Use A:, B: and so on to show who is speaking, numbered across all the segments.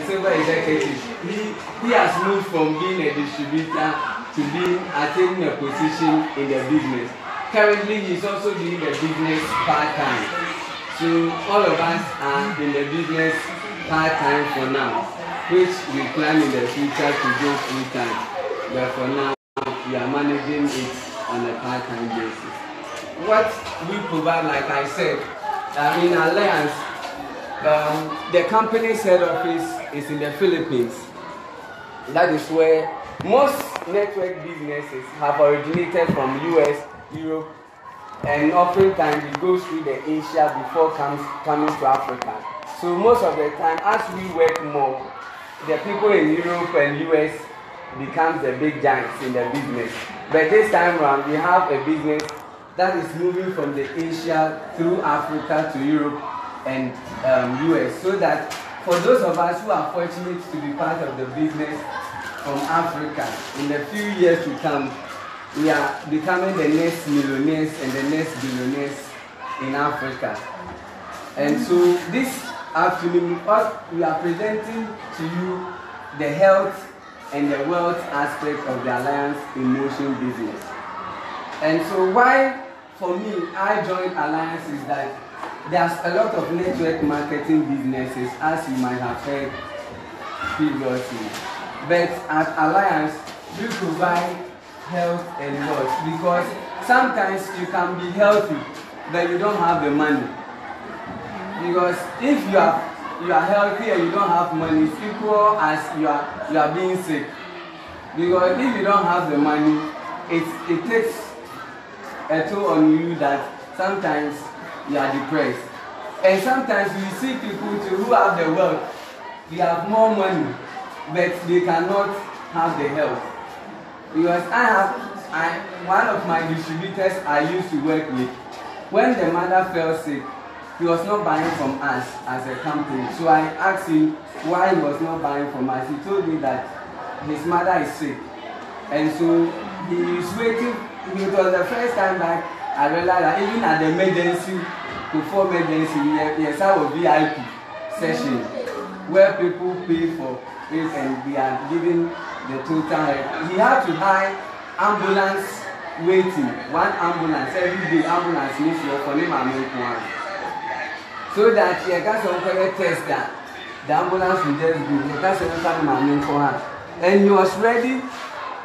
A: silver executive, he has moved from being a distributor to attaining a position in the business. Currently, he's also doing the business part-time. So all of us are in the business part-time for now, which we plan in the future to go full-time. But for now, we are managing it on a part-time basis. What we provide, like I said, in Alliance, the company's head office is in the Philippines. That is where most network businesses have originated from US, Europe, and oftentimes it goes through the Asia before coming to Africa. So most of the time, as we work more, the people in Europe and US becomes the big giants in the business. But this time around, we have a business that is moving from the Asia through Africa to Europe and US, so that for those of us who are fortunate to be part of the business from Africa, in the few years to come, we are becoming the next millionaires and the next billionaires in Africa. And so this afternoon, we are presenting to you the health and the wealth aspect of the Alliance in Motion business. And so why, for me, I joined Alliance is that there's a lot of network marketing businesses, as you might have heard previously. But at Alliance, we provide health and wealth, because sometimes you can be healthy, but you don't have the money. Because if you are healthy and you don't have money, it's equal as you are being sick. Because if you don't have the money, it takes a toll on you that sometimes you are depressed. And sometimes we see people too who have the wealth, they have more money, but they cannot have the health. Because one of my distributors I used to work with, when the mother fell sick, he was not buying from us as a company. So I asked him why he was not buying from us. He told me that his mother is sick. And so he is waiting. It was the first time that I realized that even at the emergency, before emergency, we have a VIP session where people pay for it and we are giving the total help. He had to hire ambulance waiting, one ambulance every day. Ambulance needs to for him and make one, so that he got some kind of test that the ambulance will just do. He got some kind of for her, and he was ready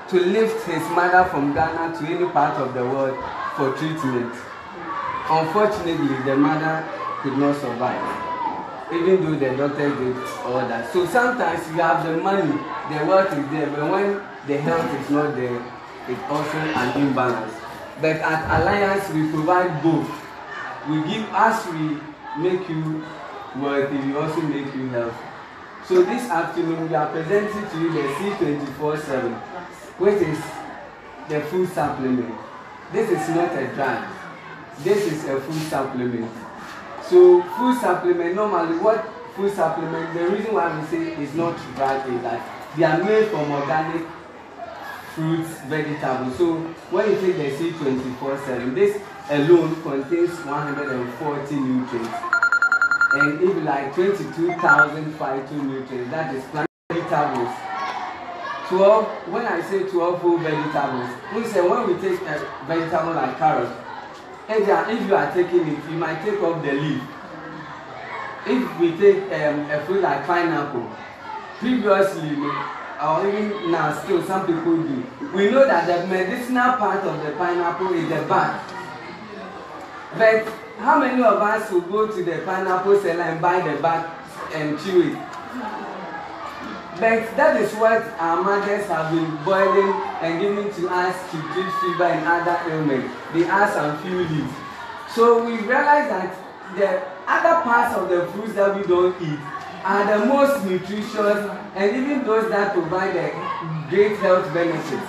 A: to lift his mother from Ghana to any part of the world for treatment. Unfortunately, the mother could not survive, even though the doctor did all that. So sometimes you have the money, the wealth is there, but when the health is not there, it's also an imbalance. But at Alliance, we provide both. We give, as we make you wealthy, we also make you healthy. So this afternoon, we are presenting to you the C24/7, which is the food supplement. This is not a drug. This is a food supplement. So food supplement, normally what food supplement, the reason why we say it's not drug is that they are made from organic fruits, vegetables. So when you take the C24/7, this alone contains 140 nutrients. And if like 22,000 phytonutrients, that is plant vegetables. 12, when I say 12 whole vegetables, we say when we take a vegetable like carrot, if you are taking it, you might take off the leaf. If we take a fruit like pineapple, previously, or even now still some people do, we know that the medicinal part of the pineapple is the bark. But how many of us will go to the pineapple seller and buy the bark and chew it? But that is what our mothers have been boiling and giving to us to treat fever and other ailments. They add some few leaves. So we realize that the other parts of the fruits that we don't eat are the most nutritious and even those that provide the great health benefits.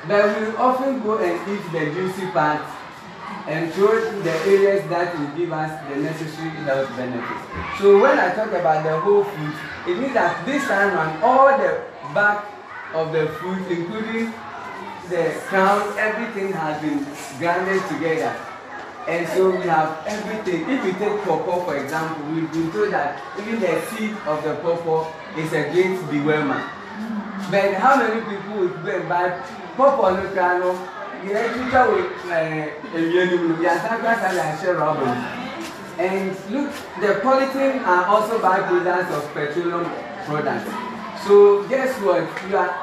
A: But we often go and eat the juicy parts and throw the areas that will give us the necessary health benefits. So when I talk about the whole food, it means that this time around, all the back of the fruit, including the crown, everything has been grounded together. And so we have everything. If you take pawpaw, for example, we've been told that even the seed of the pawpaw is a great dewormer. But how many people would go and buy pawpaw no crano? The editor with and look, the polythene are also byproducts of petroleum products. So guess what? You are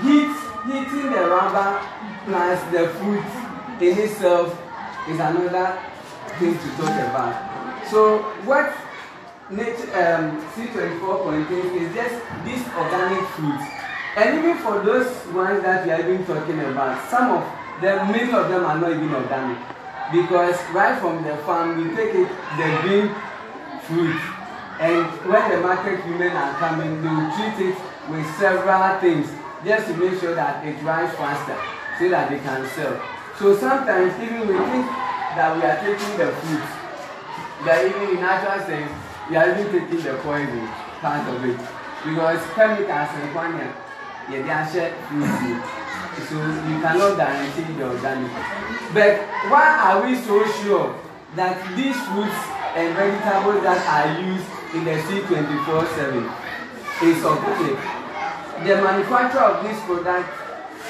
A: heating the rubber plus the food in itself is another thing to talk about. So what C24 contains is just these organic foods. And even for those ones that we are even talking about, some of them, many of them are not even organic. Because right from the farm, we take it, the green fruit. And when the market women are coming, they will treat it with several things just to make sure that it rises faster so that they can sell. So sometimes even we think that we are taking the fruit, but even in natural sense, we are even taking the poison part of it. Because chemicals and quantity, they are shared fruit. So you cannot guarantee the organic. But why are we so sure that these fruits and vegetables that are used in the C24/7 is organic? The manufacturer of this product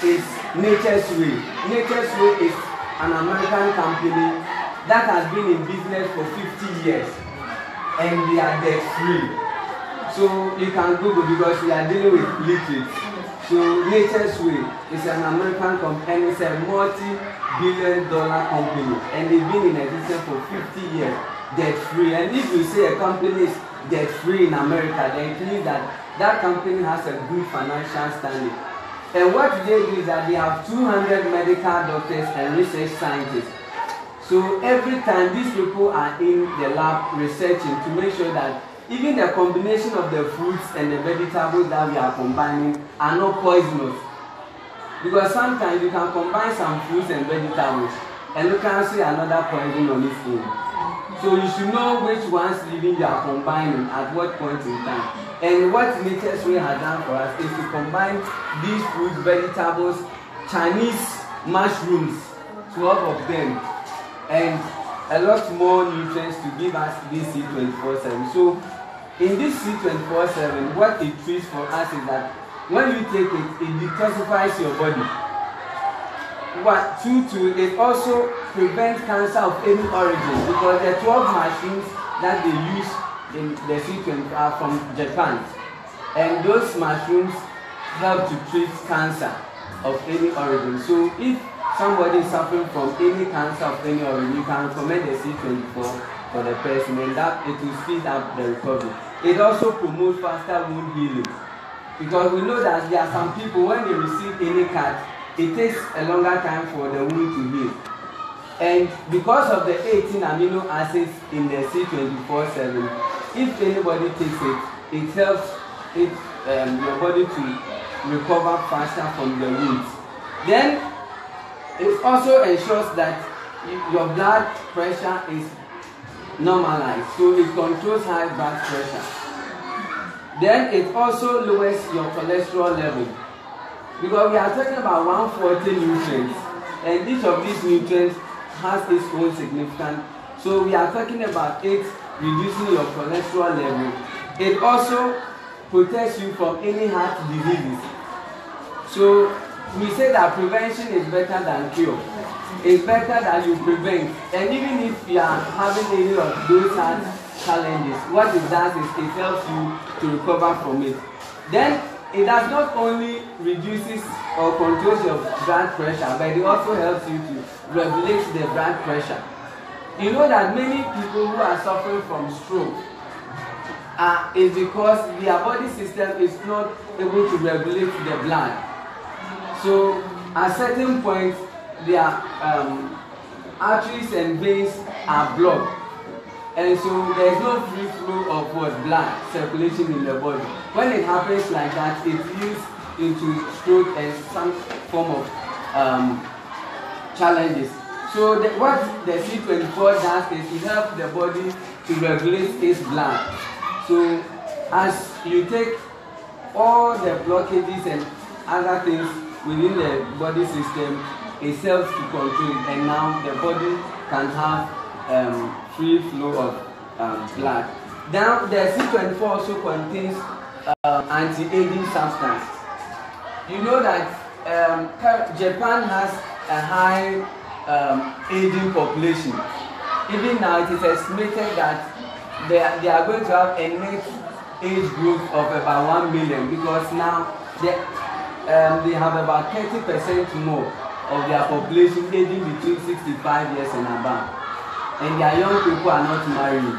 A: is Nature's Way. Nature's Way is an American company that has been in business for 50 years and they are debt free. So you can Google because we are dealing with liquids. So Nature's Way is an American company and it's a multi-billion-dollar company and they've been in existence for 50 years, debt free. And if you say a company is debt free in America, then it means that that company has a good financial standing. And what they do is that they have 200 medical doctors and research scientists. So every time these people are in the lab researching to make sure that even the combination of the fruits and the vegetables that we are combining are not poisonous. Because sometimes you can combine some fruits and vegetables and you can see another poison on its own. So you should know which ones even you are combining at what point in time. And what Nature's Way has done for us is to combine these fruits, vegetables, Chinese mushrooms, 12 of them, and a lot more nutrients to give us this C24/7. So in this C24/7, what it treats for us is that when you take it, it detoxifies your body. It also prevents cancer of any origin because the 12 mushrooms that they use in the C24 are from Japan. And those mushrooms help to treat cancer of any origin. So if somebody is suffering from any cancer of any origin, you can recommend the C24 for the person and that it will speed up the recovery. It also promotes faster wound healing. Because we know that there are some people when they receive any cut, it takes a longer time for the wound to heal. And because of the 18 amino acids in the C24/7, if anybody takes it, it helps your body to recover faster from the wounds. Then it also ensures that your blood pressure is normalized, so it controls high blood pressure. Then it also lowers your cholesterol level. Because we are talking about 140 nutrients, and each of these nutrients has its own significance. So we are talking about it reducing your cholesterol level. It also protects you from any heart diseases. So we say that prevention is better than cure. It's better that you prevent. And even if you are having any of those heart challenges, what it does is it helps you to recover from it. Then it does not only reduces or controls your blood pressure, but it also helps you to regulate the blood pressure. You know that many people who are suffering from stroke is because their body system is not able to regulate the blood. So at certain points, their arteries and veins are blocked. And so there is no free flow of blood circulation in the body. When it happens like that, it leads into stroke and some form of challenges. So what the C24 does is to help the body to regulate its blood. So as you take all the blockages and other things within the body system, it helps to control it, and now the body can have free flow of blood. Now the C24 also contains anti-aging substance. You know that Japan has a high aging population. Even now it is estimated that they are going to have a net age growth of about 1 million, because now they have about 30% more of their population aging between 65 years and above. And their young people are not marrying,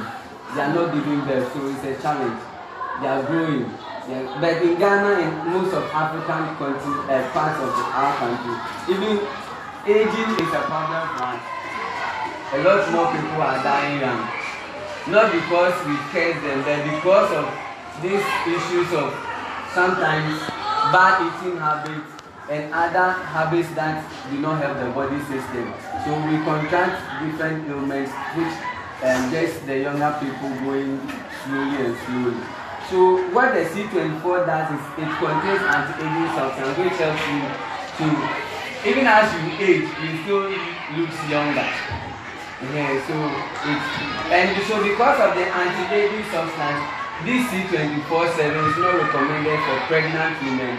A: they are not giving birth, so it's a challenge. They are growing. But in Ghana and most of African parts of our country, even aging is a problem for us. A lot more people are dying young. Not because we curse them, but because of these issues of sometimes bad eating habits and other habits that do not help the body system. So we contract different ailments which gets the younger people going slowly and slowly. So what the C24 does is it contains anti-aging substance which helps you to, even as you age, you still look younger. Yeah, so because of the anti-aging substance, this C24/7 is not recommended for pregnant women,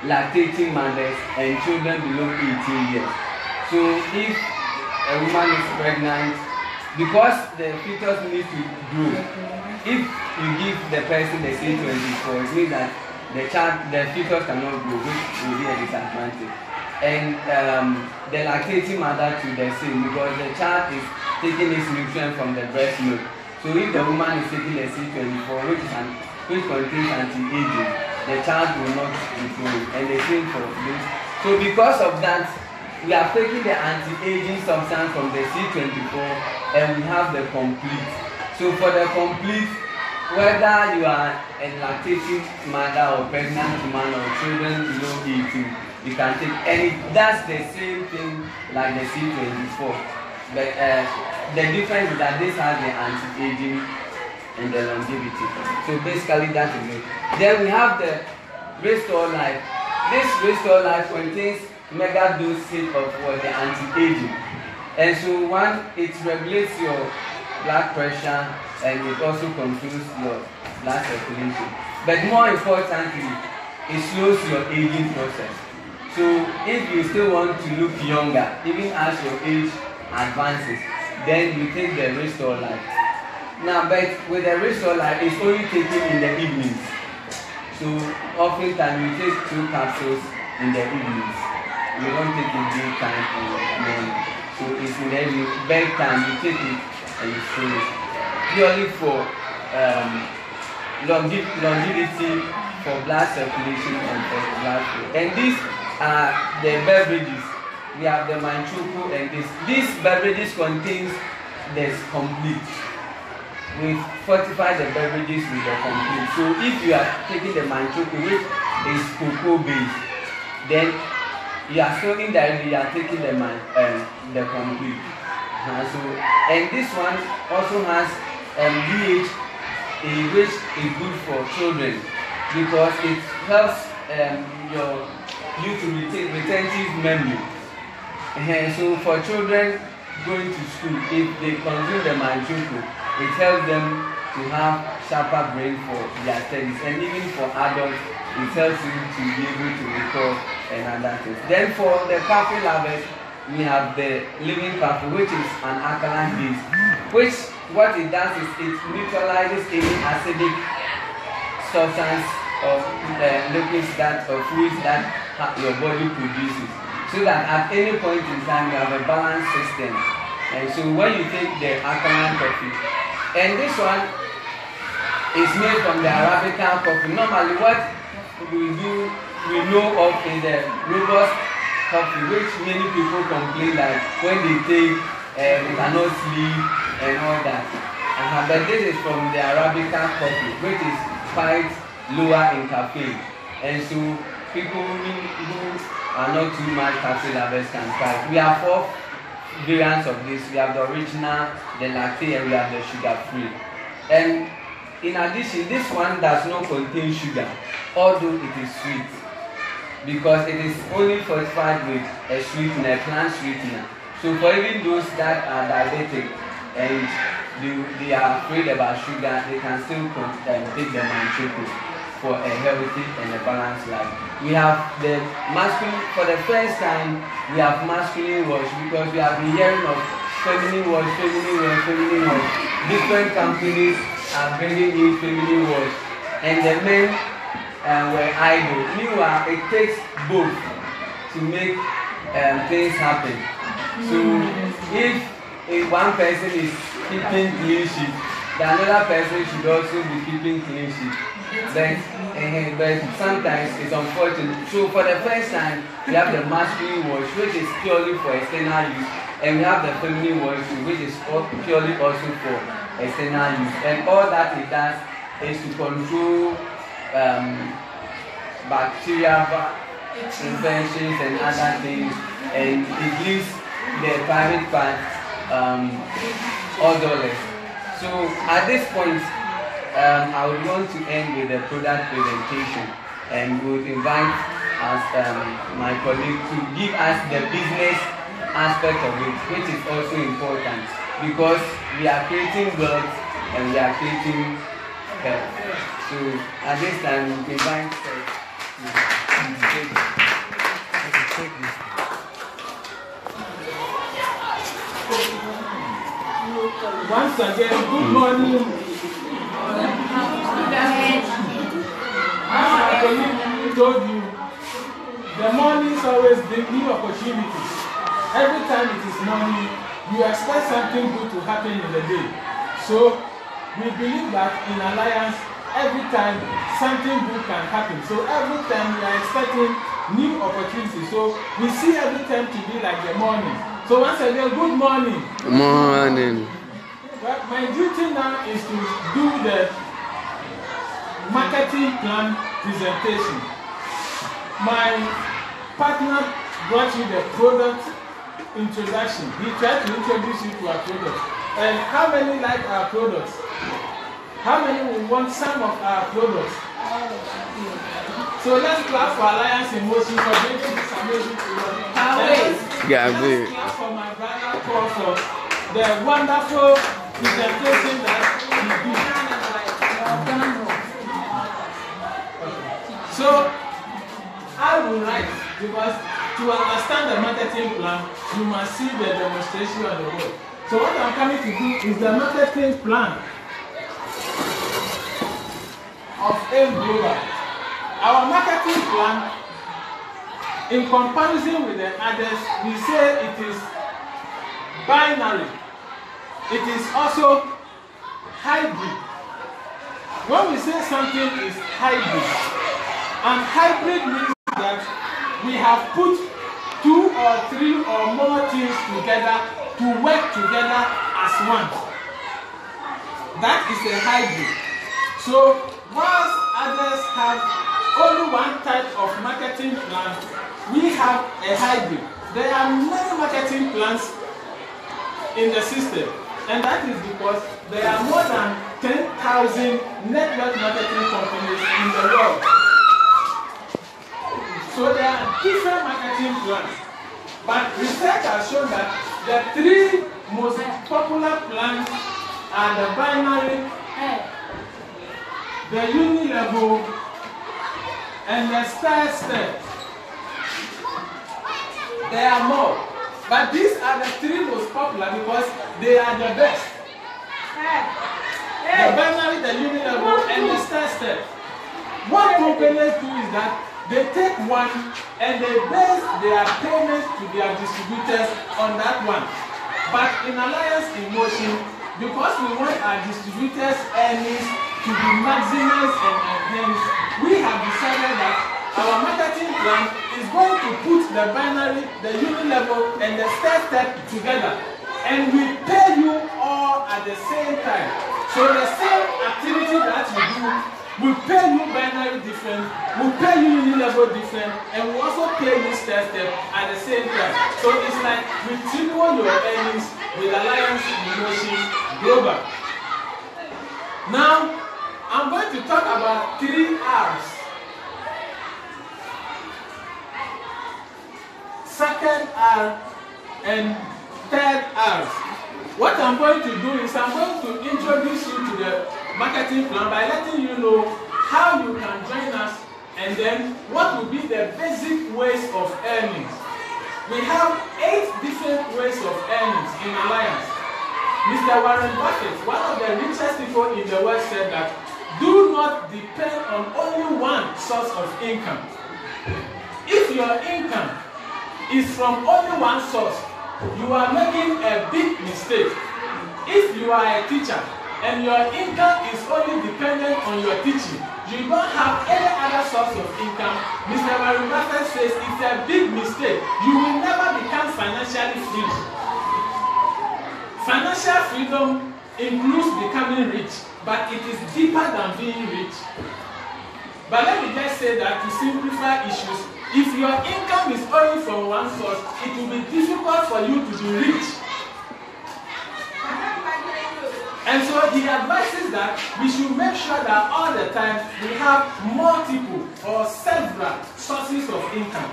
A: lactating mothers, and children below 18 years. So if a woman is pregnant, because the fetus needs to grow, if you give the person the C24, it means that the fetus cannot grow, which will be a disadvantage. And the lactating mother to the same, because the child is taking its nutrients from the breast milk. So if the woman is taking the C24, which contains anti-aging, the child will not be growing. And the same for this. So because of that, we are taking the anti-aging substance from the C24 and we have the complete. So for the complete, whether you are a lactating mother or pregnant woman or children below 18, you can take any. That's the same thing like the C24. But the difference is that this has the anti-aging and the longevity. So basically that is it. Then we have the Restore Life. This Restore Life contains mega dosage of the anti-aging. And so one, it regulates your blood pressure and it also controls your blood circulation. But more importantly, it slows your aging process. So if you still want to look younger, even as your age advances, then you take the Restore Life. Now, but with the Restore Life, it's only taken in the evenings. So oftentimes you take 2 capsules in the evenings. You don't take it daytime or morning. So it's in the evening. Bedtime, you take it and you throw it. Purely for longevity, for blood circulation and for blood flow. And these are the beverages. We have the manchuku and this. These beverages contains the complete. We fortify the beverages with the complete. So if you are taking the manchuku, which is cocoa based, then you are still indirectly you are taking the complete. And this one also has DHA, which is good for children because it helps you to retain retentive memory. So for children going to school, if they consume the manchuku, it helps them to have sharper brain for their studies, and even for adults, it helps you to be able to recall and other things. Then for the coffee lovers, we have the living coffee, which is an alkaline base, which what it does is it neutralizes any acidic substance of liquids that or fluids that your body produces, so that at any point in time you have a balanced system. And so when you take the alkaline coffee, and this one is made from the Arabica coffee. Normally what we know of is the robust coffee, which many people complain that when they take they cannot sleep and all that. But this is from the Arabica coffee, which is quite lower in caffeine. And so people who are not too much caffeine lovers can try. We have 4 variants of this. We have the original, the latte, and we have the sugar-free. And in addition, this one does not contain sugar, although it is sweet, because it is only fortified with a sweetener, plant sweetener. So for even those that are diabetic and they are afraid about sugar, they can still take the manchuku for a healthy and a balanced life. We have the masculine, for the first time, we have masculine wash because we have been hearing of feminine wash. Different companies are bringing in feminine wash and the men were idle. Meanwhile, it takes both to make things happen. So if one person is keeping clean sheet, the another person should also be keeping clean sheet. But sometimes it's unfortunate. So for the first time, we have the masculine wash, which is purely for external use, and we have the feminine wash, which is purely also for external use. And all that it does is to control bacteria, infections, and other things, and it leaves the private part odorless. So at this point, I would want to end with the product presentation, and we would invite my colleague to give us the business aspect of it, which is also important because we are creating wealth and we are creating health. So at this time, we invite
B: once again, good morning. As my colleague told you, the morning is always the new opportunities. Every time it is morning, you expect something good to happen in the day. So we believe that in Alliance, every time something good can happen. So every time we are expecting new opportunities. So we see every time to be like the morning. So once again, good morning.
A: Good morning.
B: Well, my duty now is to do the marketing plan presentation. My partner brought you the product introduction. He tried to introduce you to our product. And how many like our products? How many will want some of our products? So let's clap for Alliance in Motion for bringing this amazing product. Let's clap for my brother Paul for the wonderful presentation that he did. So I will write, because to understand the marketing plan, you must see the demonstration on the board. So what I'm coming to do is the marketing plan of AIM Global. Our marketing plan, in comparison with the others, we say it is binary. It is also hybrid. When we say something is hybrid, and hybrid means that we have put 2 or 3 or more things together to work together as one. That is a hybrid. So whilst others have only one type of marketing plan, we have a hybrid. There are many marketing plans in the system, and that is because there are more than 10,000 network marketing companies in the world. So there are different marketing plans, but research has shown that the 3 most popular plans are the binary, the unilevel, and the step. There are more, but these are the 3 most popular because they are the best. The binary, the unilevel, and the step. What companies do is that they take one and they base their payments to their distributors on that one. But in Alliance in Motion, because we want our distributors' earnings to be maximized and enhanced, we have decided that our marketing plan is going to put the binary, the unilevel, and the step together. And we pay you all at the same time. So the same activity that you do, we pay you binary different, we pay you unilevel different, and we also pay you step at the same time. So it's like we triple your earnings with Alliance in Motion Global. Now, I'm going to talk about 3 R's. Second R and third R. What I'm going to do is I'm going to introduce you to the marketing plan by letting you know how you can join us and then what will be the basic ways of earnings. We have 8 different ways of earnings in Alliance. Mr. Warren Buffett, one of the richest people in the world, said that do not depend on only one source of income. If your income is from only one source, you are making a big mistake. If you are a teacher and your income is only dependent on your teaching, you don't have any other source of income, Mr. Warren Buffett says it's a big mistake. You will never become financially free. Financial freedom includes becoming rich, but it is deeper than being rich. But let me just say that to simplify issues, if your income is only from one source, it will be difficult for you to be rich. And so he advises that we should make sure that all the time we have multiple or several sources of income.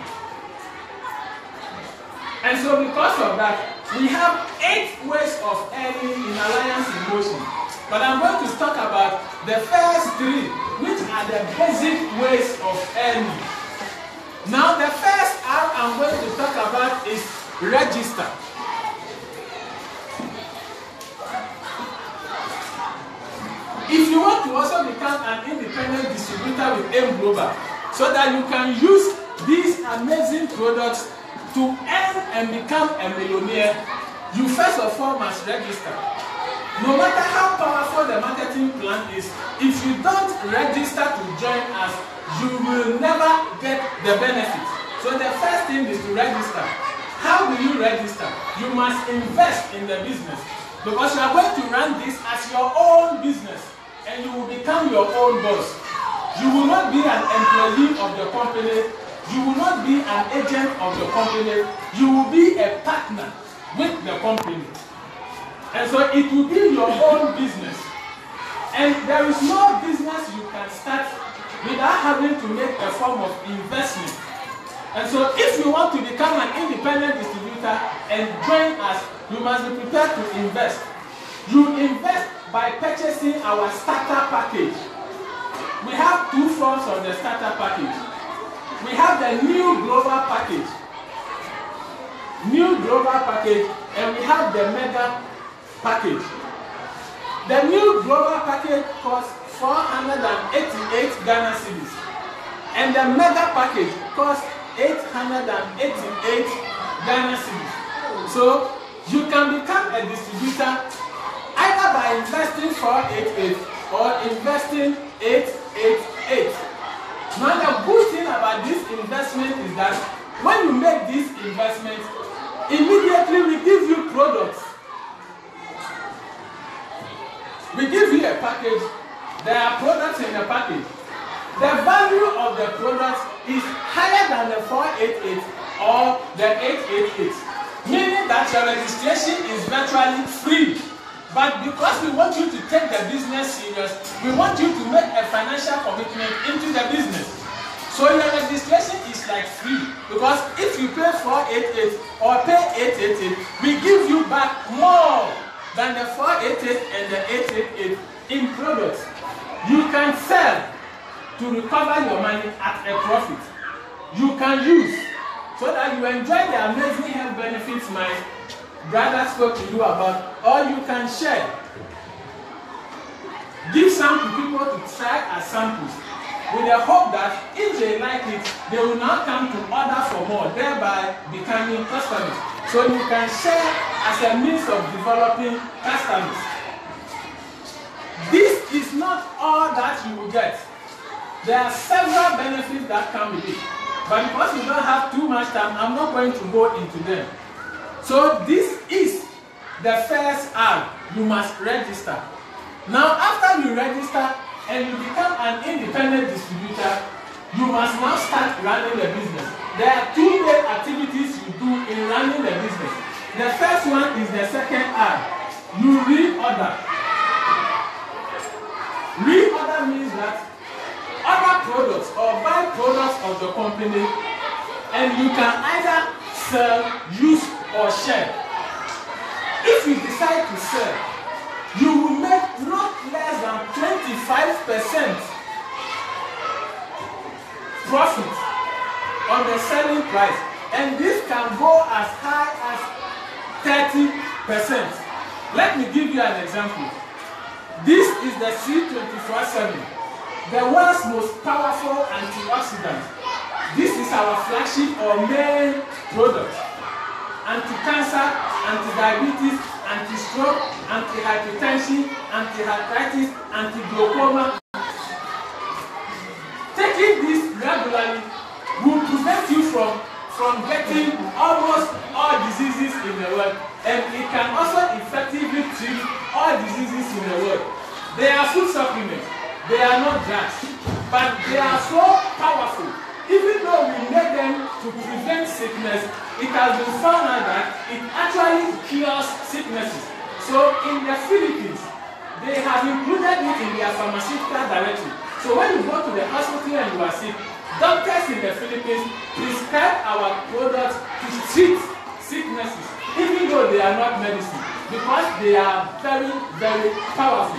B: And so because of that, we have 8 ways of earning in Alliance in Motion. But I'm going to talk about the first 3, which are the basic ways of earning. Now the first R I'm going to talk about is register. If you want to also become an independent distributor with AIM Global, so that you can use these amazing products to earn and become a millionaire, you first of all must register. No matter how powerful the marketing plan is, if you don't register to join us, you will never get the benefits. So the first thing is to register. How do you register? You must invest in the business, because you are going to run this as your own business and you will become your own boss. You will not be an employee of the company. You will not be an agent of the company. You will be a partner with the company. And so it will be your own business. And there is no business you can start without having to make a form of investment. And so if you want to become an independent distributor and join us, you must be prepared to invest. You invest by purchasing our starter package. We have 2 forms of the starter package. We have the new global package. New global package, and we have the mega package. The new global package costs 488 Ghana cedis, and the mega package costs 888 Ghana cedis. So you can become a distributor either by investing 488 or investing 888. Now the good thing about this investment is that when you make this investment, immediately we give you products. We give you a package. There are products in the package. The value of the products is higher than the 488 or the 888, meaning that your registration is virtually free. But because we want you to take the business serious, we want you to make a financial commitment into the business. So your registration is like free, because if you pay 488 or pay 888, we give you back more than the 488 and the 888 in products. You can sell to recover your money at a profit. You can use so that you enjoy the amazing health benefits my brother spoke to you about, or you can share. Give some to people to try as samples, with the hope that if they like it, they will now come to order for more, thereby becoming customers. So you can share as a means of developing customers. This is not all that you will get. There are several benefits that come with it. But because we don't have too much time, I'm not going to go into them. So this is the first R. You must register. Now after you register and you become an independent distributor, you must now start running the business. There are 2 main activities you do in running the business. The first one is the second R. You reorder. Reorder means that other products or buy products of the company, and you can either sell, use, or share. If you decide to sell, you will make not less than 25% profit on the selling price, and this can go as high as 30%. Let me give you an example. This is the C24/7, the world's most powerful antioxidant. This is our flagship or main product. Anti-cancer, anti-diabetes, anti-stroke, anti-hypertension, anti-arthritis, anti-glaucoma. Taking this regularly will prevent you from getting almost all diseases in the world, and it can also effectively treat all diseases in the world. They are food supplements, they are not drugs, but they are so powerful. Even though we make them to prevent sickness, it has been found out that it actually cures sicknesses. So in the Philippines, they have included it in their pharmaceutical directory. So when you go to the hospital and you are sick, doctors in the Philippines prescribe our products to treat sicknesses, even though they are not medicine, because they are very, very powerful.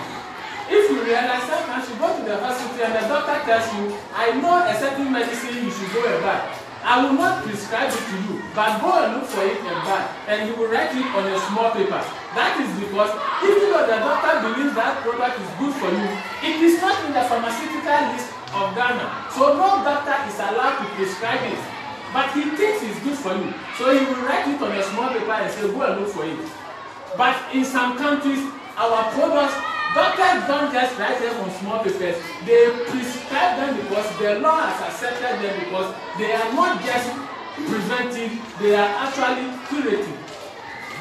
B: If you realize, sometimes you go to the hospital and the doctor tells you, I know a certain medicine you should go and buy. I will not prescribe it to you, but go and look for it and buy, and he will write it on a small paper. That is because even though the doctor believes that product is good for you, it is not in the pharmaceutical list of Ghana. So no doctor is allowed to prescribe it, but he thinks it's good for you. So he will write it on a small paper and say, go and look for it. But in some countries, our products, doctors don't just write them on small papers. They prescribe them because the law has accepted them, because they are not just preventive, they are actually curative.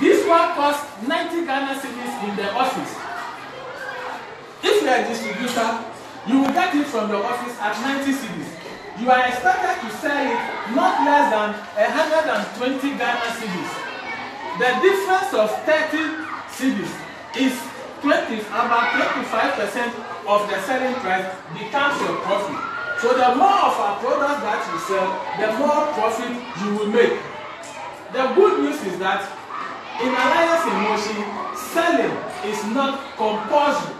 B: This one costs 90 Ghana cedis in the office. If you are a distributor, you will get it from the office at 90 cedis. You are expected to sell it not less than 120 Ghana cedis. The difference of 30 cedis is about 25% of the selling price becomes your profit. So the more of our products that you sell, the more profit you will make. The good news is that in Alliance in Motion, selling is not compulsory.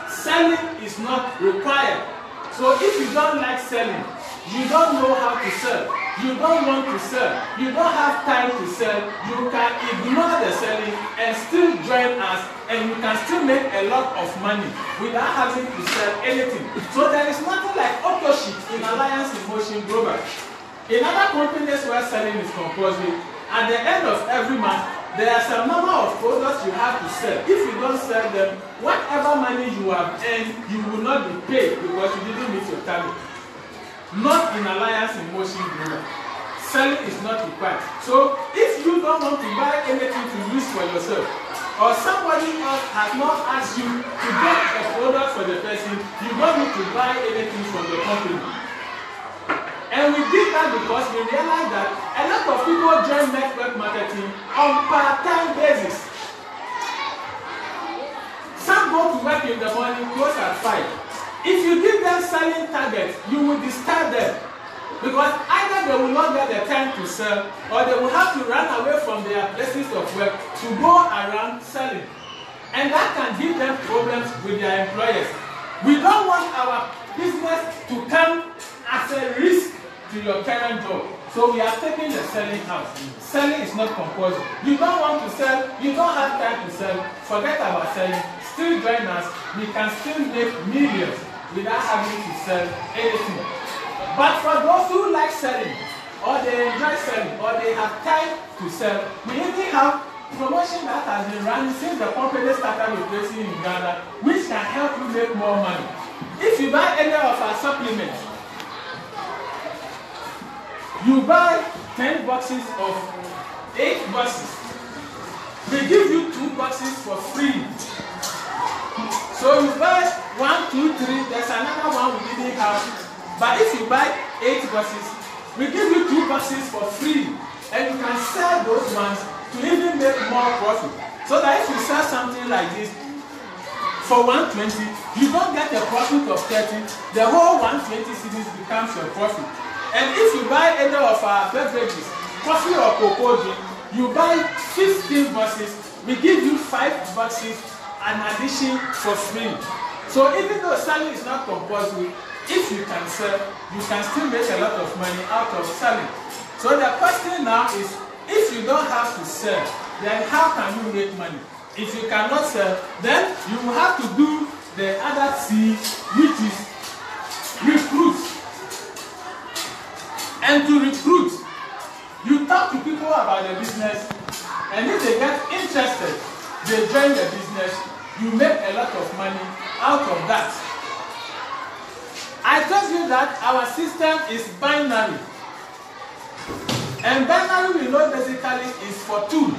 B: Selling is not required. So if you don't like selling, you don't know how to sell, you don't want to sell, you don't have time to sell, you can ignore the selling and still join us, and you can still make a lot of money without having to sell anything. So there is nothing like auto-ship in Alliance in Motion Global. In other companies where selling is compulsory, at the end of every month, there are some number of products you have to sell. If you don't sell them, whatever money you have earned, you will not be paid because you didn't meet your target. Not in Alliance in Motion Global. Selling is not required. So if you don't want to buy anything to use for yourself, or somebody else has not asked you to get a product for the person, you don't need to buy anything from the company. And we did that because we realized that a lot of people join network marketing on part-time basis. Some go to work in the morning, close at 5. If you give them selling targets, you will disturb them. Because either they will not get the time to sell, or they will have to run away from their places of work to go around selling. And that can give them problems with their employers. We don't want our business to come as a risk to your current job. So we are taking the selling out. Selling is not compulsory. You don't want to sell, you don't have time to sell, forget about selling. Still join us, we can still make millions without having to sell anything. But for those who like selling, or they enjoy selling, or they have time to sell, we even have promotion that has been running since the company started operating in Ghana, which can help you make more money. If you buy any of our supplements, you buy 10 boxes of 8 boxes. We give you 2 boxes for free. So you buy 1, 2, 3, there's another one we didn't have. But if you buy 8 boxes, we give you 2 boxes for free. And you can sell those ones to even make more profit. So that if you sell something like this for 120, you don't get a profit of 30, the whole 120 cedis becomes your profit. And if you buy any of our beverages, coffee or cocoa drink, you buy 15 boxes, we give you 5 boxes an addition for free. So even though selling is not compulsory, if you can sell, you can still make a lot of money out of selling. So the question now is, if you don't have to sell, then how can you make money? If you cannot sell, then you will have to do the other C, which is recruit. And to recruit, you talk to people about the business, and if they get interested, they join the business, you make a lot of money out of that. I told you that our system is binary. And binary we know basically is for 2.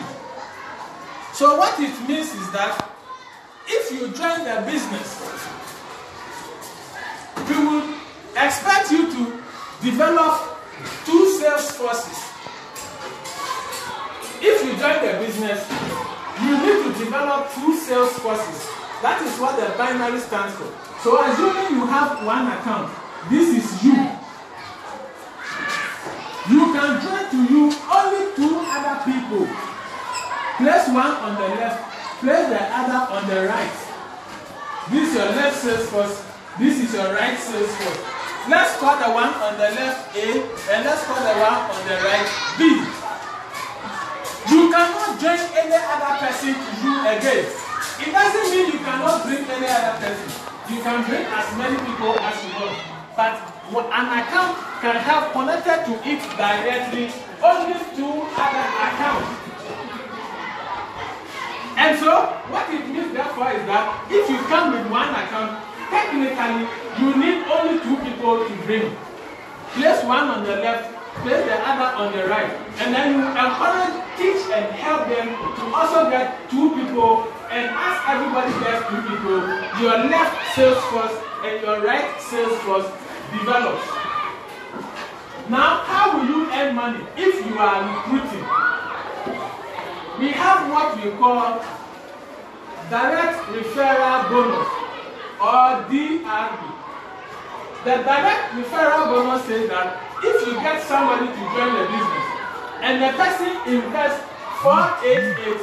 B: So what it means is that if you join the business, we will expect you to develop 2 sales forces. If you join the business, you need to develop 2 sales forces. That is what the binary stands for. So assuming you have one account, this is you. You can join to you only 2 other people. Place one on the left, place the other on the right. This is your left sales force, this is your right sales force. Let's call the one on the left A, and let's call the one on the right B. You cannot join any other person to you again. It doesn't mean you cannot bring any other person. You can bring as many people as you want. But an account can have connected to it directly only 2 other accounts. And so, what it means therefore is that if you come with one account, technically you need only 2 people to bring. Place one on the left, place the other on the right. And then you encourage, teach and help them to also get 2 people. And as everybody gets 2 people, your left sales force and your right sales force develops. Now, how will you earn money if you are recruiting? We have what we call direct referral bonus or DRB. The direct referral bonus says that if you get somebody to join the business and the person invests 488,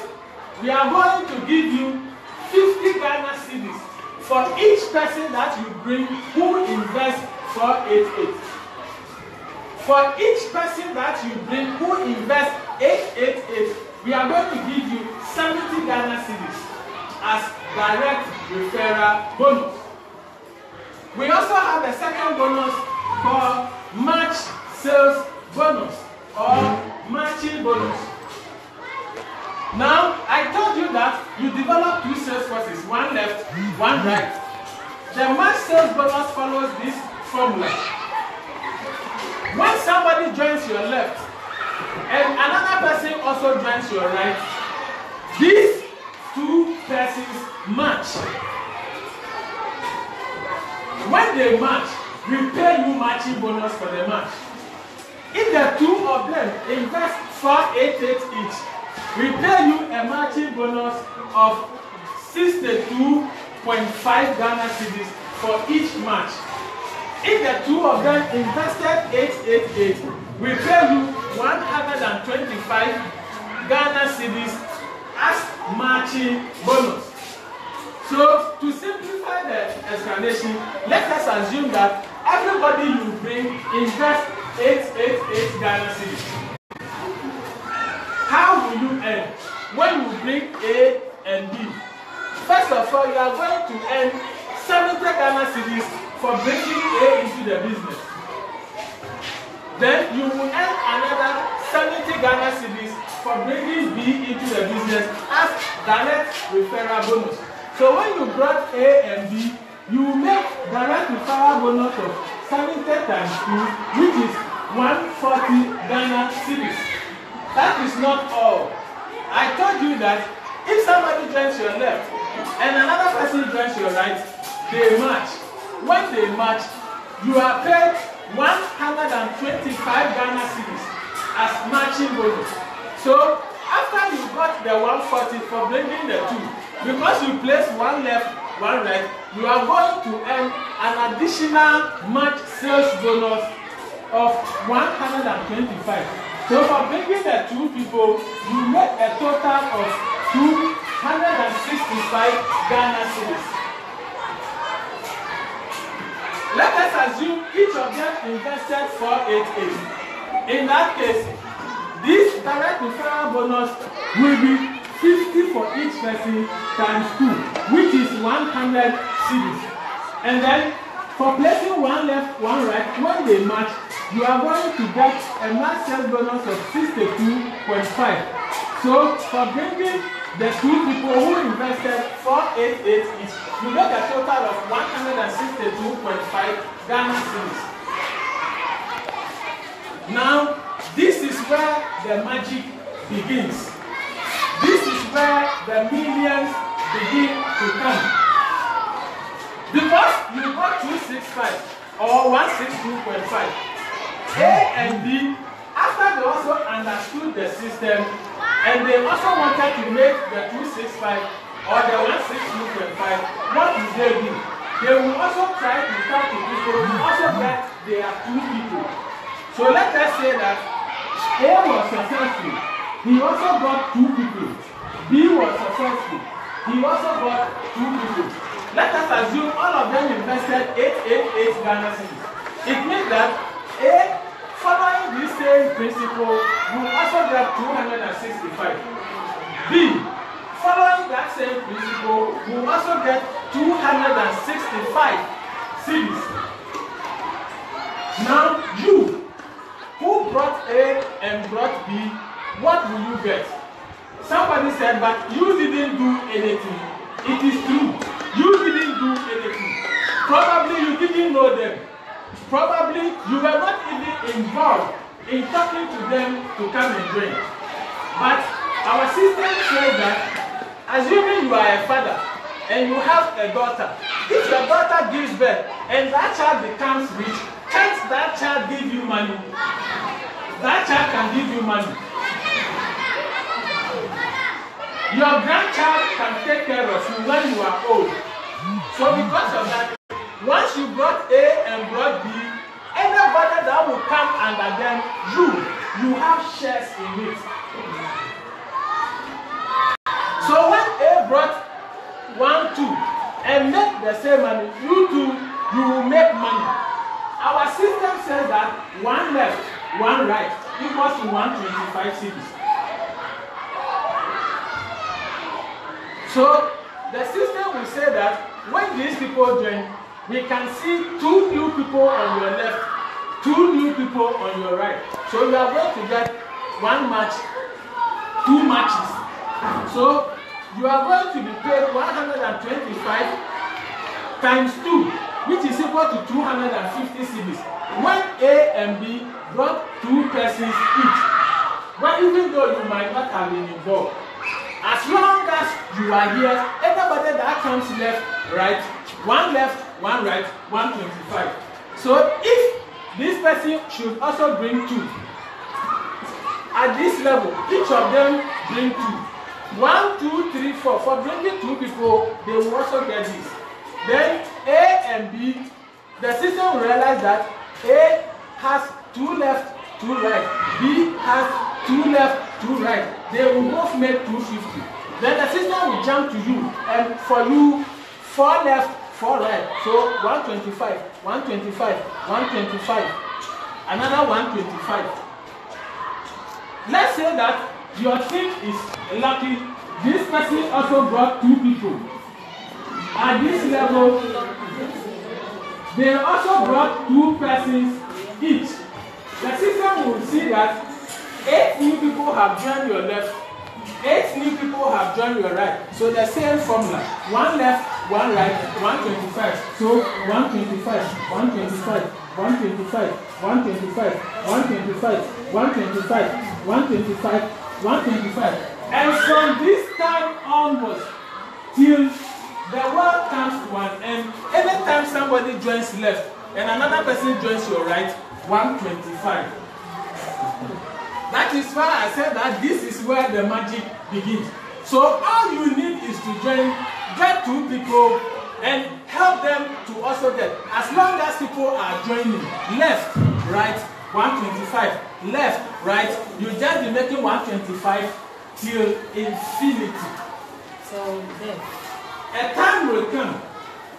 B: we are going to give you 50 Ghana cedis for each person that you bring who invests 488. For each person that you bring who invests 888, we are going to give you 70 Ghana cedis as direct referral bonus. We also have a second bonus called match sales bonus or matching bonus. Now, I told you that you develop 2 sales forces, one left, one right. The match sales bonus follows this formula. When somebody joins your left, and another person also joins your right, these 2 persons match. When they match, we pay you matching bonus for the match. If the 2 of them invest 488 each, we pay you a matching bonus of 62.5 Ghana cedis for each match. If the 2 of them invested 888, we pay you 125 Ghana cedis as matching bonus. So, to simplify the explanation, let us assume that everybody you bring invest 888 Ghana cedis. How will you earn when you bring A and B? First of all, you are going to earn 70 Ghana cedis for bringing A into the business. Then you will earn another 70 Ghana cedis for bringing B into the business as direct referral bonus. So when you brought A and B, you will make direct referral bonus of 70 times 2, which is 140 Ghana cedis. That is not all. I told you that if somebody joins your left and another person joins your right, they match. When they match, you are paid 125 Ghana cedis as matching bonus. So after you got the 140 for bringing the 2, because you place one left, one right, you are going to earn an additional match sales bonus of 125. So for bringing the two people, you make a total of 265 Ghana cedis. Let us assume each of them invested 488. In that case, this direct referral bonus will be 50 for each person times 2, which is 100 cedis. And then for placing one left, one right, when they match, you are going to get a max sales bonus of 62.5. So for bringing the two people who invested 488 each, you get a total of 162.5 Ghana cedis. Now, this is where the magic begins. This is where the millions begin to come. Because you got 265 or 162.5, A and B, after they also understood the system and they also wanted to make the 265 or the 162.5, what do? They will also try to talk to people who also get their two people. So let us say that A was successful, he also got two people. B was successful, he also got two people. Let us assume all of them invested 888 Ghana cedis. It means that A, following this same principle, will also get 265. B, following that same principle, will also get 265 cedis. Now, you, who brought A and brought B, what will you get? Somebody said, but you didn't do anything. It is true. You didn't do anything. Probably you didn't know them. Probably you were not even involved in talking to them to come and join. But our system says that, assuming you are a father and you have a daughter, if your daughter gives birth and that child becomes rich, can't that child give you money? That child can give you money. Your grandchild can take care of you when you are old. So because of that, once you brought A and brought B, anybody that will come under them, you have shares in it. So when A brought 1, 2 and make the same money, you will make money. Our system says that 1 left, 1 right equals to 125 cedis. So the system will say that when these people join, we can see 2 new people on your left, 2 new people on your right. So you are going to get 1 match, 2 matches. So you are going to be paid 125 times 2, which is equal to 250 cedis. When A and B brought 2 persons each, but even though you might not have been involved, as long as you are here, anybody that comes left, right, 1 left, 1 right, 125. So if this person should also bring 2, at this level, each of them bring 2. 1, 2, 3, 4. For bringing 2 people, they will also get this. Then A and B, the system will realize that A has 2 left, 2 right. B has 2 left, 2 right. They will both make 250. Then the system will jump to you, and for you, 4 left, 4 right. So 125, 125, 125, another 125. Let's say that your team is lucky. This person also brought 2 people. At this level, they also brought 2 persons each. The system will see that 8 new people have joined your left, 8 new people have joined your right. So the same formula: 1 left, 1 right, 125. So 125, 125, 125, 125, 125, 125, 125, 125. And from this time onwards till the world comes to an end, anytime somebody joins left and another person joins your right, 125. That is why I said that this is where the magic begins. So all you need is to get 2 people and help them to also get. As long as people are joining left, right, 125, left, right, you just be making 125 till infinity.
C: So then,
B: a time will come,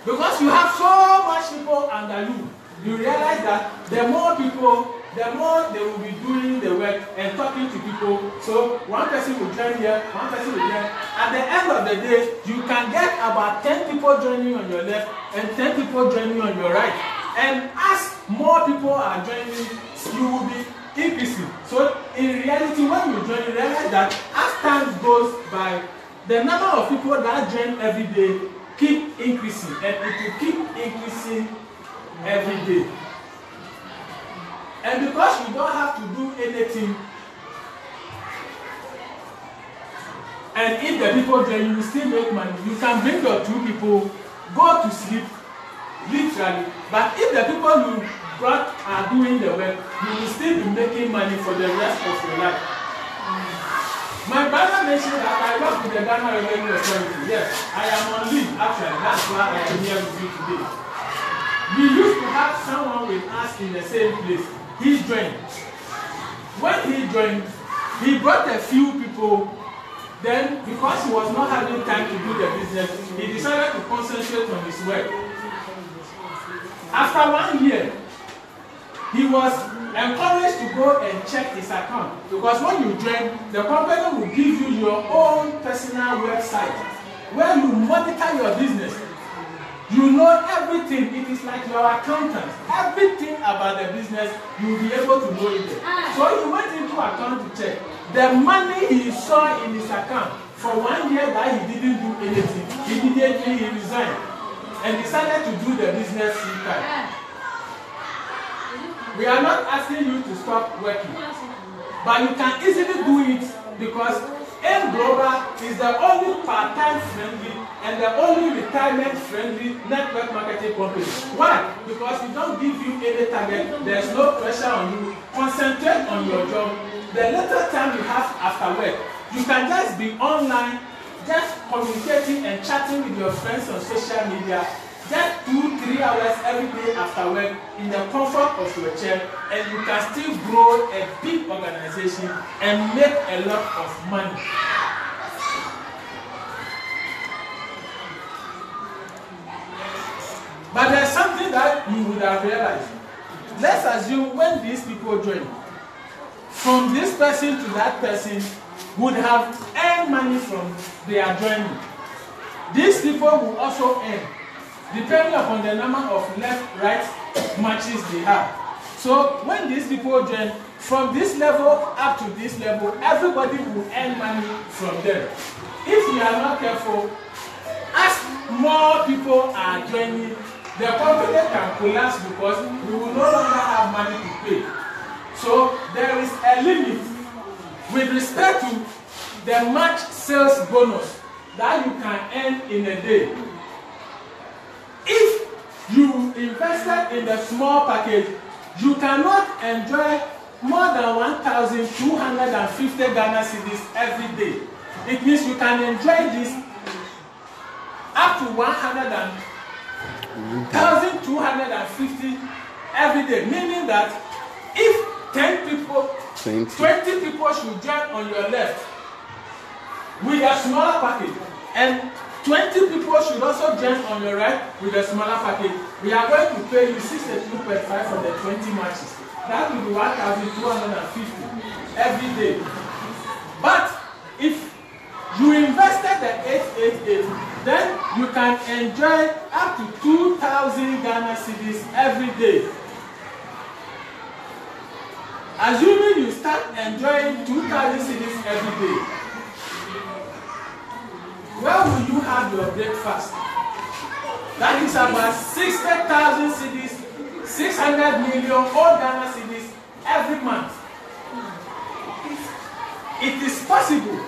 B: because you have so much people under you, you realize that the more people, the more they will be doing the work and talking to people. So one person will join here, one person will join. At the end of the day, you can get about 10 people joining on your left and 10 people joining on your right. And as more people are joining, you will be increasing. So in reality, when you join, you realize that as time goes by, the number of people that join every day keep increasing, and it will keep increasing every day. And because you don't have to do anything, and if the people join, you will still make money. You can bring your 2 people, go to sleep, literally. But if the people you brought are doing the work, you will still be making money for the rest of your life. My brother mentioned that I work with the Ghana Revenue Authority. Yes, I am on leave actually. That's why I am here with you today. We used to have someone with us in the same place. He joined. When he joined, he brought a few people. Then, because he was not having time to do the business, he decided to concentrate on his work. After 1 year, he was encouraged to go and check his account. Because when you join, the company will give you your own personal website where you monitor your business. You know everything. It is like your accountant. Everything about the business, you will be able to know it. So he went into account to check. The money he saw in his account for 1 year that he didn't do anything, immediately he resigned and decided to do the business full time. We are not asking you to stop working, but you can easily do it because M Global is the only part-time friendly and the only retirement friendly network marketing company. Why? Because we don't give you any target, there's no pressure on you. Concentrate on your job. The little time you have after work, you can just be online, just communicating and chatting with your friends on social media, just 2-3 hours every day after work in the comfort of your chair, and you can still grow a big organization and make a lot of money. But there's something that you would have realized. Let's assume when these people join, from this person to that person would have earned money from their joining. These people will also earn, depending upon the number of left-right matches they have. So when these people join, from this level up to this level, everybody will earn money from them. If we are not careful, as more people are joining, the company can collapse because we will no longer have money to pay. So there is a limit with respect to the match sales bonus that you can earn in a day. If you invested in the small package, you cannot enjoy more than 1,250 Ghana cedis every day. It means you can enjoy this up to 1,250 every day, meaning that if 10 people, 20 people should join on your left with a smaller package, and 20 people should also join on your right with a smaller package, we are going to pay you 62.5 for the 20 matches. That will be 1,250 every day. But if you invested the 888, then you can enjoy up to 2,000 Ghana cedis every day. Assuming you start enjoying 2,000 cedis every day, where will you have your breakfast? That is about 60,000 cedis, 600 million all Ghana cedis every month. It is possible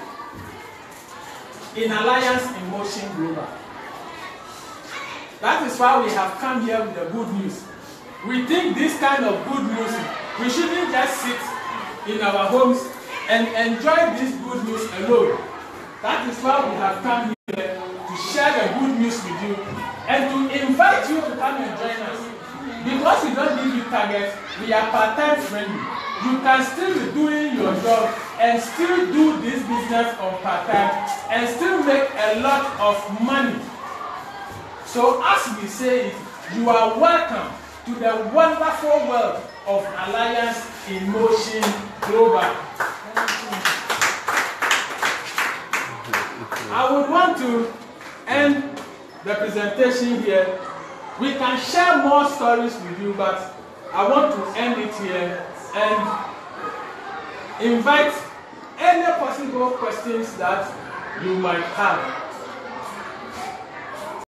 B: in Alliance in Motion Global. That is why we have come here with the good news. We think this kind of good news, we shouldn't just sit in our homes and enjoy this good news alone. That is why we have come here to share the good news with you and to invite you to come and join us. because we don't give you targets, we are part-time friendly. You can still be doing your job and still do this business on part-time and still make a lot of money. So as we say it, you are welcome to the wonderful world of Alliance in Motion Global. I would want to end the presentation here. We can share more stories with you, but I want to end it here and invite any possible questions that you might have.